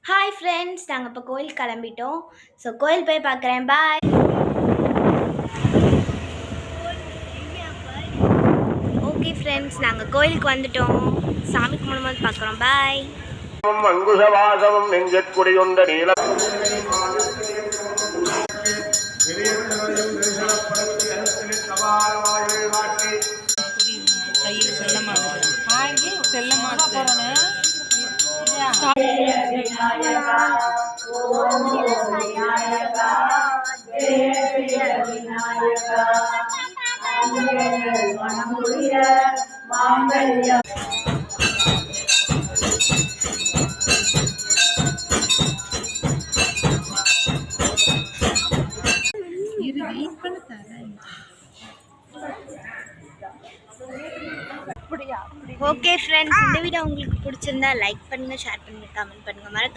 Hi friends, நாங்கள் இப்போ கோயில் கிளம்பிட்டோம். ஸோ கோயில் போய் பார்க்குறேன். பாய். ஓகே ஃப்ரெண்ட்ஸ், நாங்கள் கோயிலுக்கு வந்துட்டோம். சாமி கும்பிடும்போது பார்க்குறோம். பாய். அங்குசவாசமும் நெஞ்சற்குடியொண்ட நீல ஓகே ஃப்ரெண்ட்ஸ், இந்த வீடியோ உங்களுக்கு பிடிச்சிருந்தா லைக் பண்ணுங்கள், ஷேர் பண்ணுங்கள், கமெண்ட் பண்ணுங்கள். மறக்காம